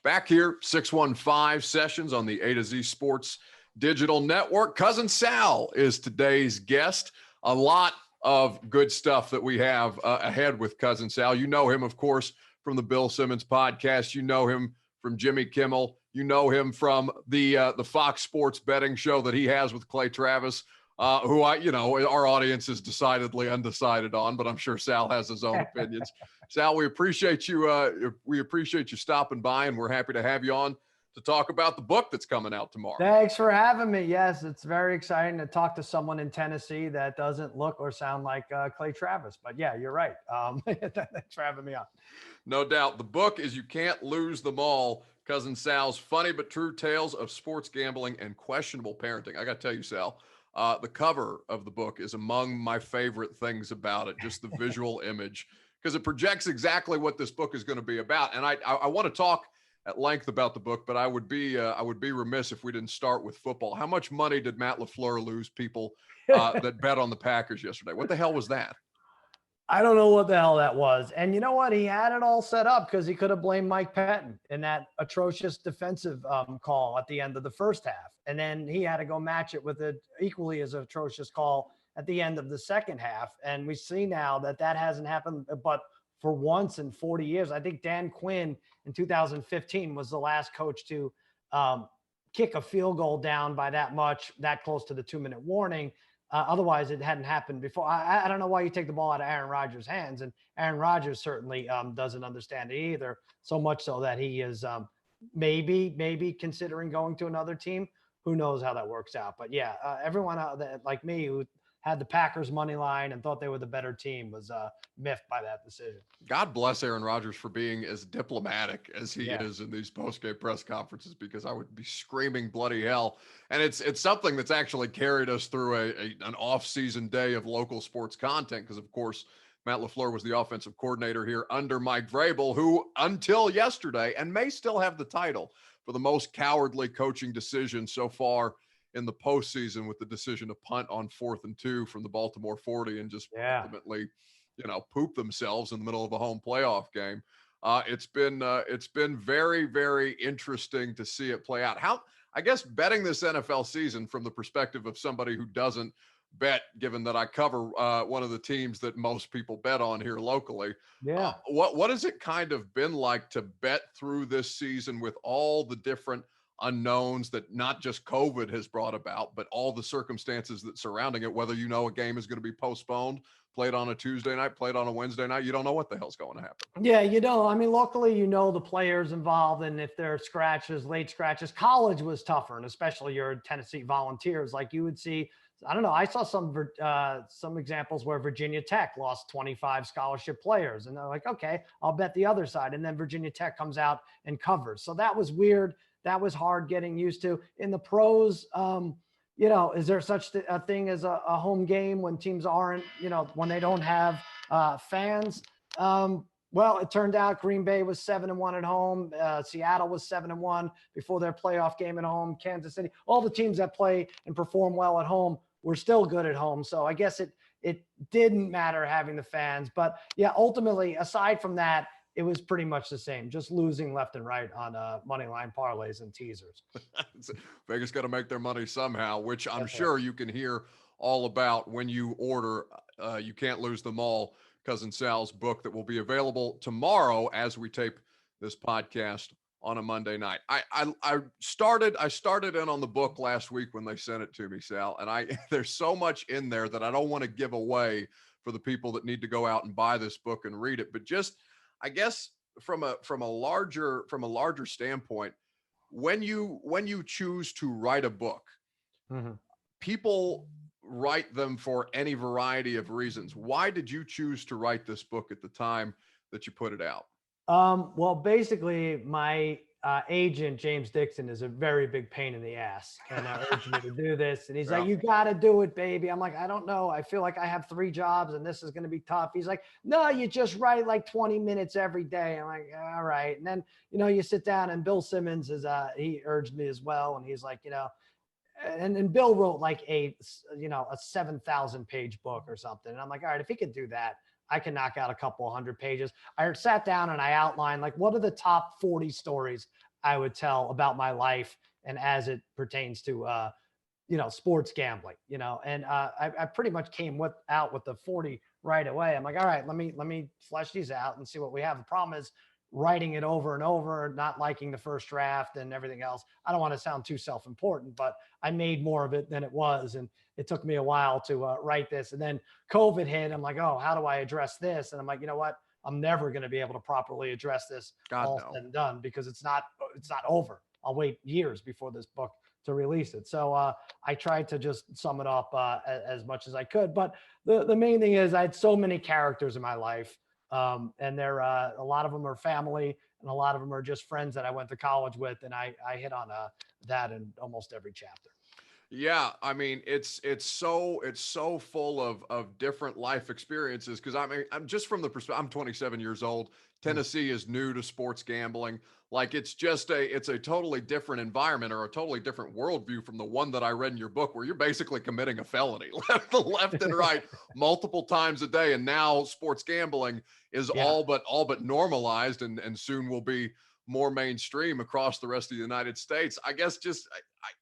Back here, 615 sessions on the AtoZ Sports Digital Network. Cousin Sal is today's guest. A lot of good stuff that we have ahead with Cousin Sal. You know him, of course, from the Bill Simmons Podcast. You know him from Jimmy Kimmel. You know him from the Fox Sports betting show that he has with Clay Travis, who our audience is decidedly undecided on, but I'm sure Sal has his own opinions. Sal, we appreciate you. We appreciate you stopping by, and we're happy to have you on to talk about the book that's coming out tomorrow. Thanks for having me. Yes, it's very exciting to talk to someone in Tennessee that doesn't look or sound like Clay Travis. But yeah, you're right. Thanks for having me on. No doubt. The book is You Can't Lose Them All, Cousin Sal's funny but true tales of sports gambling and questionable parenting. I got to tell you, Sal, the cover of the book is among my favorite things about it, just the visual image, because it projects exactly what this book is going to be about. And I want to talk at length about the book, but I would be remiss if we didn't start with football. How much money did Matt LaFleur lose people that bet on the Packers yesterday? What the hell was that? I don't know what the hell that was. And you know what? He had it all set up because he could have blamed Mike Pettin in that atrocious defensive call at the end of the first half. And then he had to go match it with an equally as atrocious call at the end of the second half. And we see now that hasn't happened, but for once in 40 years. I think Dan Quinn in 2015 was the last coach to kick a field goal down by that much, that close to the 2-minute warning. Otherwise, it hadn't happened before. I don't know why you take the ball out of Aaron Rodgers' hands, and Aaron Rodgers certainly doesn't understand it either, so much so that he is maybe considering going to another team. Who knows how that works out. But, yeah, everyone like me who had the Packers money line and thought they were the better team was miffed by that decision. God bless Aaron Rodgers for being as diplomatic as he is in these post-game press conferences, because I would be screaming bloody hell. And it's something that's actually carried us through an off-season day of local sports content, because, of course, Matt LaFleur was the offensive coordinator here under Mike Vrabel, who until yesterday, and may still have the title for the most cowardly coaching decision so far in the postseason, with the decision to punt on 4th and 2 from the Baltimore 40 and just ultimately, poop themselves in the middle of a home playoff game. It's been very, very interesting to see it play out. I guess betting this NFL season from the perspective of somebody who doesn't bet, given that I cover one of the teams that most people bet on here locally. Yeah. What has it kind of been like to bet through this season with all the different unknowns that not just COVID has brought about, but all the circumstances that surrounding it, whether a game is going to be postponed, played on a Tuesday night, played on a Wednesday night, you don't know what the hell's going to happen. Yeah, luckily, the players involved, and if there are scratches, late scratches. College was tougher, and especially your Tennessee Volunteers, like you would see. I don't know. I saw some examples where Virginia Tech lost 25 scholarship players, and they're like, okay, I'll bet the other side. And then Virginia Tech comes out and covers. So that was weird. That was hard getting used to. In the pros, is there such a thing as a home game when teams aren't, when they don't have fans? Well, it turned out Green Bay was 7-1 at home. Seattle was 7-1 before their playoff game at home. Kansas City, all the teams that play and perform well at home were still good at home. So I guess it didn't matter having the fans. But yeah, ultimately, aside from that, it was pretty much the same, just losing left and right on money line parlays and teasers. Vegas got to make their money somehow, which I'm sure you can hear all about when you order You Can't Lose Them All, Cousin Sal's book, that will be available tomorrow as we tape this podcast on a Monday night. I started in on the book last week when they sent it to me, Sal, and there's so much in there that I don't want to give away for the people that need to go out and buy this book and read it. But just, I guess, from a larger standpoint, when you choose to write a book, people write them for any variety of reasons. Why did you choose to write this book at the time that you put it out? Well, basically, my agent, James Dixon, is a very big pain in the ass, and urged me to do this. And he's like, you got to do it, baby. I'm like, I don't know. I feel like I have 3 jobs and this is going to be tough. He's like, no, you just write like 20 minutes every day. I'm like, all right. And then, you sit down, and Bill Simmons he urged me as well. And he's like, and Bill wrote like a 7,000 page book or something. And I'm like, all right, if he could do that, I can knock out a couple 100 pages. I sat down and I outlined, like, what are the top 40 stories I would tell about my life and as it pertains to, sports gambling, and I pretty much came out with the 40 right away. I'm like, all right, let me flesh these out and see what we have. The problem is writing it over and over, not liking the first draft and everything else. I don't want to sound too self-important, but I made more of it than it was. And it took me a while to write this. And then COVID hit. I'm like, oh, how do I address this? And I'm like, you know what? I'm never going to be able to properly address this all said and done, because it's not over. I'll wait years before this book to release it. So I tried to just sum it up as much as I could. But the main thing is I had so many characters in my life. And they're a lot of them are family, and a lot of them are just friends that I went to college with. And I hit on that in almost every chapter. Yeah, I mean, it's so full of different life experiences. Because I mean, I'm just from the perspective. I'm 27 years old. Tennessee is new to sports gambling. Like it's a totally different environment, or a totally different worldview from the one that I read in your book, where you're basically committing a felony left and right multiple times a day. And now sports gambling is all but normalized, and soon will be more mainstream across the rest of the United States. I guess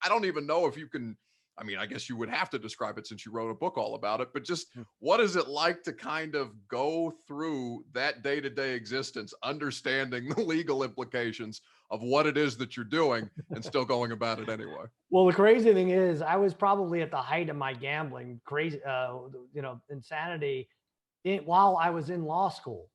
I don't even know if you can. I mean, I guess you would have to describe it since you wrote a book all about it, but just what is it like to kind of go through that day-to-day existence, understanding the legal implications of what it is that you're doing and still going about it anyway? Well, the crazy thing is I was probably at the height of my gambling insanity while I was in law school.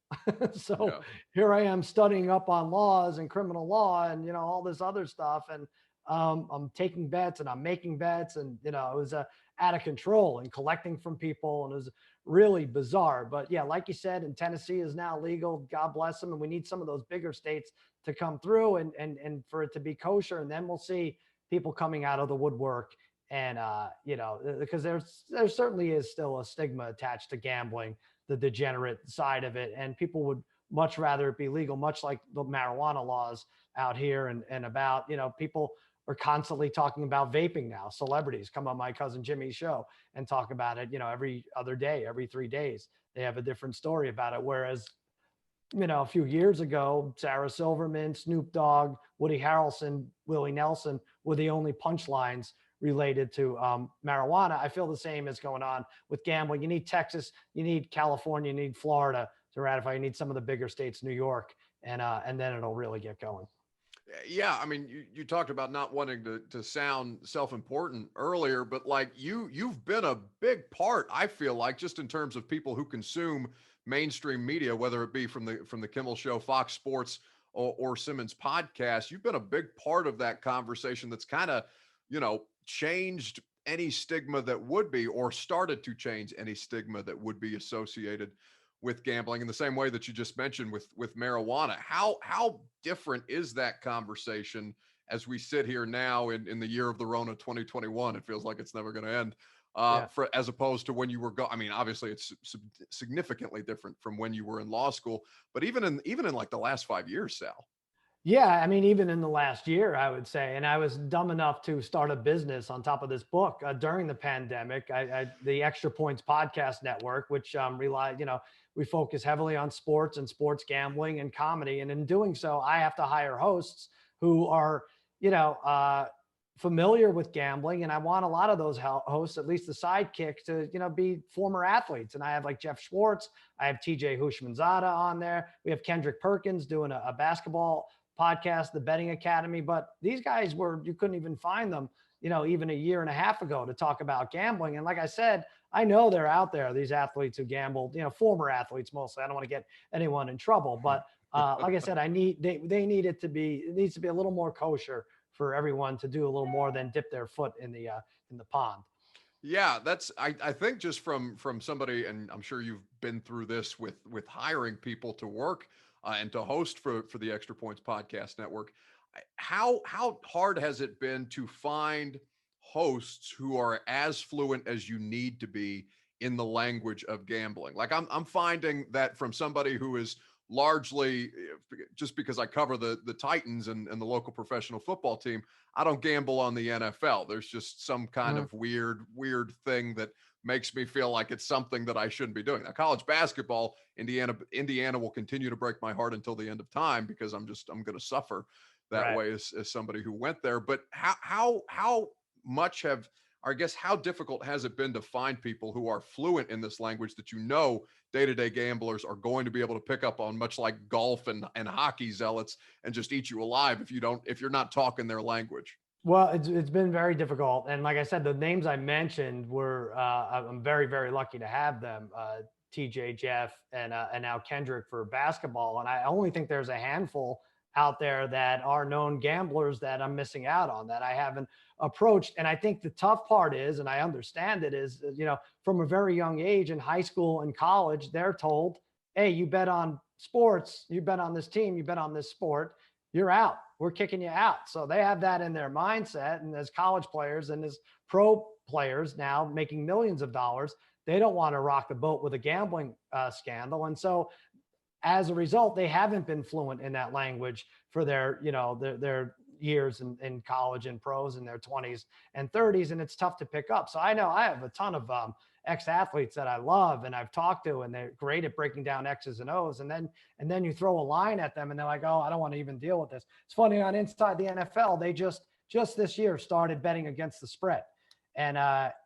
So here I am studying up on laws and criminal law and, all this other stuff. And I'm taking bets and I'm making bets, and it was out of control, and collecting from people, and it was really bizarre. But yeah, like you said, and Tennessee is now legal. God bless them, and we need some of those bigger states to come through and for it to be kosher, and then we'll see people coming out of the woodwork. And because there certainly is still a stigma attached to gambling, the degenerate side of it, and people would much rather it be legal, much like the marijuana laws out here and about, people are constantly talking about vaping now. Celebrities come on my Cousin Jimmy's show and talk about it, every other day, every 3 days, they have a different story about it. Whereas, a few years ago, Sarah Silverman, Snoop Dogg, Woody Harrelson, Willie Nelson were the only punchlines related to marijuana. I feel the same is going on with gambling. You need Texas, you need California, you need Florida to ratify. You need some of the bigger states, New York, and then it'll really get going. Yeah, I mean, you talked about not wanting to sound self-important earlier, but like you've been a big part, I feel like, just in terms of people who consume mainstream media, whether it be from the Kimmel Show, Fox Sports, or Simmons Podcast. You've been a big part of that conversation that's kind of, changed any stigma that would be, or started to change any stigma that would be associated with gambling, in the same way that you just mentioned with marijuana. How different is that conversation as we sit here now in the year of the Rona 2021? It feels like it's never going to end. As opposed to when you were I mean, obviously it's significantly different from when you were in law school, but even in like the last 5 years, Sal. Yeah, I mean, even in the last year, I would say, and I was dumb enough to start a business on top of this book during the pandemic. The Extra Points Podcast Network, which we focus heavily on sports and sports gambling and comedy. And in doing so, I have to hire hosts who are, familiar with gambling. And I want a lot of those hosts, at least the sidekicks, to, be former athletes. And I have like Jeff Schwartz, I have TJ Hushmanzada on there. We have Kendrick Perkins doing a basketball podcast, the Betting Academy. But these guys you couldn't even find them, even a year and a half ago to talk about gambling. And like I said, I know they're out there, these athletes who gambled, former athletes mostly. I don't want to get anyone in trouble, but like I said, it needs to be a little more kosher for everyone to do a little more than dip their foot in the pond. Yeah, I think just from somebody, and I'm sure you've been through this with hiring people to work and to host for the Extra Points Podcast Network. How hard has it been to find hosts who are as fluent as you need to be in the language of gambling? Like I'm finding that from somebody who is largely, just because I cover the Titans and the local professional football team, I don't gamble on the NFL. There's just some kind of weird thing that makes me feel like it's something that I shouldn't be doing. Now, college basketball, Indiana will continue to break my heart until the end of time, because I'm going to suffer that way as somebody who went there. But how much have, or I guess, how difficult has it been to find people who are fluent in this language that day-to-day gamblers are going to be able to pick up on, much like golf and hockey zealots, and just eat you alive if you're not talking their language? Well, it's been very difficult. And like I said, the names I mentioned were, I'm very, very lucky to have them. TJ, Jeff, and now Kendrick for basketball. And I only think there's a handful out there that are known gamblers that I'm missing out on, that I haven't approached. And I think the tough part is, and I understand it, is, from a very young age in high school and college, they're told, hey, you bet on sports, you bet on this team, you bet on this sport, you're out. We're kicking you out. So they have that in their mindset. And as college players and as pro players now making millions of dollars, they don't want to rock the boat with a gambling scandal. And so as a result, they haven't been fluent in that language for their years in college and pros in their 20s and 30s. And it's tough to pick up. So I know I have a ton of ex-athletes that I love and I've talked to, and they're great at breaking down X's and O's. And then you throw a line at them and they're like, oh, I don't want to even deal with this. It's funny, on Inside the NFL, they just this year started betting against the spread. And,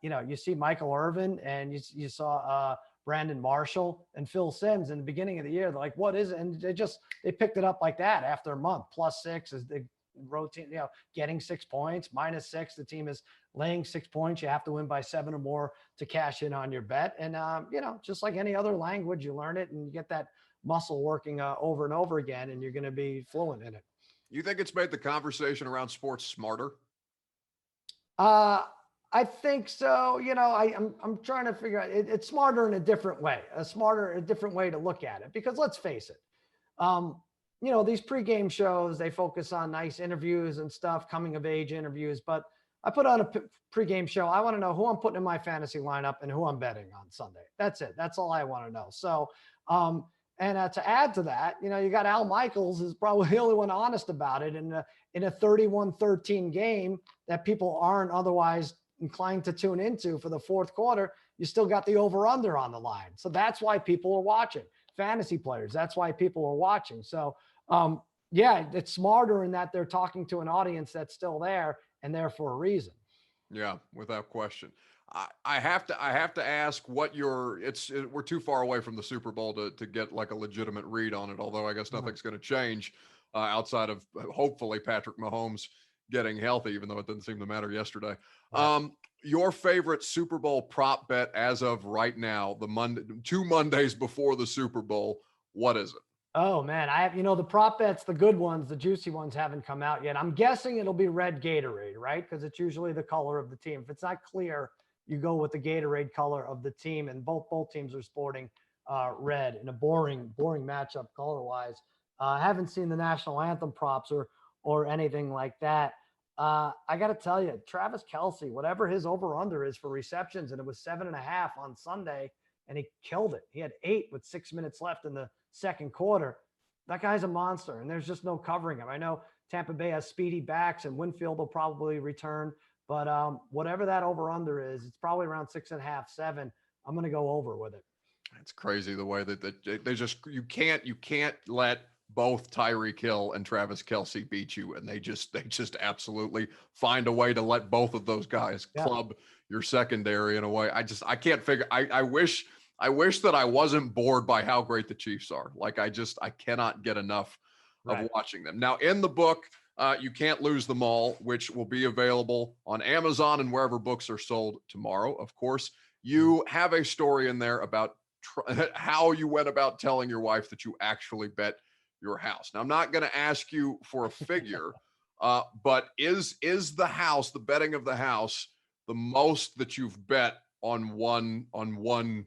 you see Michael Irvin, and you saw Brandon Marshall and Phil Simms in the beginning of the year. They're like, what is it? And they picked it up like that after a month. +6 is the routine, getting 6 points, -6. The team is laying 6 points. You have to win by 7 or more to cash in on your bet. And, just like any other language, you learn it and you get that muscle working over and over again, and you're going to be fluent in it. You think it's made the conversation around sports smarter? I think so. I'm trying to figure out, it's smarter in a different way, a different way to look at it, because let's face it, these pregame shows, they focus on nice interviews and stuff, coming of age interviews, but I put on a pregame show. I want to know who I'm putting in my fantasy lineup and who I'm betting on Sunday. That's it. That's all I want to know. So, and to add to that, you got Al Michaels is probably the only one honest about it in a 31-13 game that people aren't otherwise inclined to tune into for the fourth quarter. You still got the over-under on the line. So that's why people are watching. Fantasy players, that's why people are watching. So, it's smarter in that they're talking to an audience that's still there and there for a reason. Yeah, without question. I have to ask what we're too far away from the Super Bowl to get like a legitimate read on it, although I guess nothing's going to change outside of hopefully Patrick Mahomes getting healthy, even though it didn't seem to matter yesterday. Right. Your favorite Super Bowl prop bet as of right now, 2 Mondays before the Super Bowl, what is it? Oh man, I have, the prop bets, the good ones, the juicy ones haven't come out yet. I'm guessing it'll be red Gatorade, right? Because it's usually the color of the team. If it's not clear, you go with the Gatorade color of the team, and both teams are sporting red in a boring matchup color-wise. I haven't seen the national anthem props or anything like that. I got to tell you, Travis Kelce, whatever his over-under is for receptions, and it was 7.5 on Sunday, and he killed it. He had 8 with 6 minutes left in the second quarter. That guy's a monster, and there's just no covering him. I know Tampa Bay has speedy backs, and Winfield will probably return, but whatever that over-under is, it's probably around 6.5, 7. I'm going to go over with it. It's crazy the way that they just, you can't let both Tyreek Hill and Travis Kelce beat you, and they just absolutely find a way to let both of those guys club your secondary in a way. I can't figure. I wish that I wasn't bored by how great the Chiefs are. Like I cannot get enough of watching them. Now in the book, You Can't Lose Them All, which will be available on Amazon and wherever books are sold tomorrow. Of course, you have a story in there about how you went about telling your wife that you actually bet your house. Now, I'm not going to ask you for a figure, but is the house, the betting of the house, the most that you've bet on one week?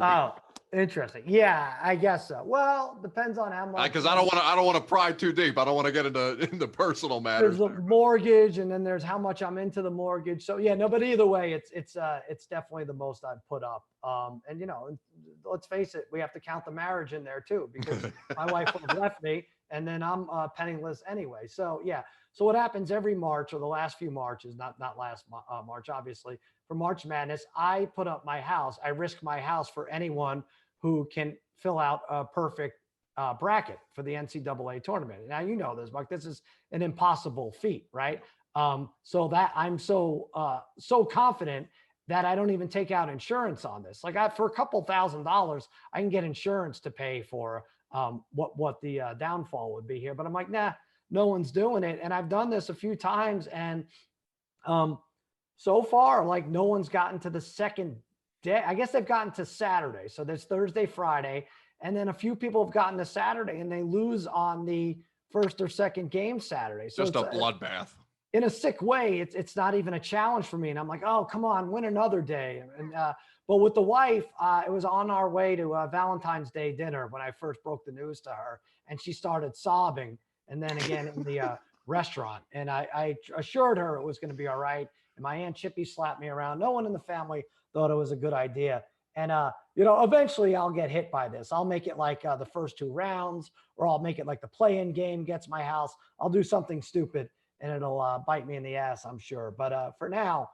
Oh, interesting. Yeah, I guess so. Well, depends on how much. Because I don't want to pry too deep. I don't want to get into personal matters. There's the mortgage, and then there's how much I'm into the mortgage. So yeah, no, but either way, it's definitely the most I've put up. And let's face it, we have to count the marriage in there too, because my wife would have left me, and then I'm penniless anyway. So yeah. So what happens every March, or the last few Marches, not last March, obviously, for March Madness, I put up my house. I risk my house for anyone who can fill out a perfect bracket for the NCAA tournament. Now, you know this, Buck. This is an impossible feat, right? So that I'm so confident that I don't even take out insurance on this. Like for a couple $1,000s, I can get insurance to pay for what the downfall would be here. But I'm like, nah, no one's doing it. And I've done this a few times, and so far, like, no one's gotten to the second day. I guess they've gotten to Saturday. So there's Thursday, Friday, and then a few people have gotten to Saturday and they lose on the first or second game Saturday. So just a bloodbath. In a sick way, it's not even a challenge for me. And I'm like, oh, come on, win another day. And but with the wife, it was on our way to Valentine's Day dinner when I first broke the news to her, and she started sobbing. And then again in the restaurant, and I assured her it was going to be all right. And my Aunt Chippy slapped me around. No one in the family thought it was a good idea. And, eventually I'll get hit by this. I'll make it like the first 2 rounds, or I'll make it like the play-in game gets my house. I'll do something stupid, and it'll bite me in the ass, I'm sure. But for now,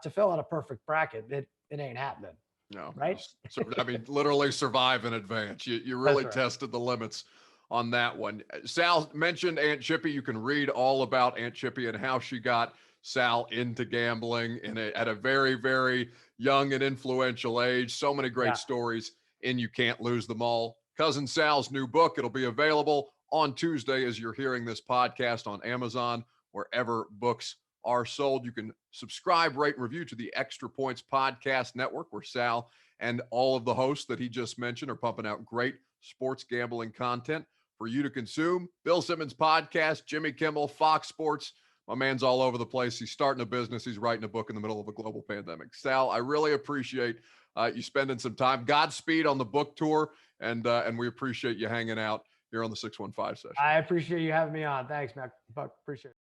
to fill out a perfect bracket, it ain't happening. No, right? So, I mean, literally survive in advance. You really right. tested the limits on that one. Sal mentioned Aunt Chippy. You can read all about Aunt Chippy and how she got Sal into gambling at a very, very young and influential age. So many great stories in You Can't Lose Them All. Cousin Sal's new book, it'll be available on Tuesday as you're hearing this podcast on Amazon, wherever books are sold. You can subscribe, rate, and review to the Extra Points Podcast Network, where Sal and all of the hosts that he just mentioned are pumping out great sports gambling content for you to consume. Bill Simmons Podcast, Jimmy Kimmel, Fox Sports. My man's all over the place. He's starting a business. He's writing a book in the middle of a global pandemic. Sal, I really appreciate you spending some time. Godspeed on the book tour, and we appreciate you hanging out here on the 615 session. I appreciate you having me on. Thanks, Mac. Buck, appreciate it.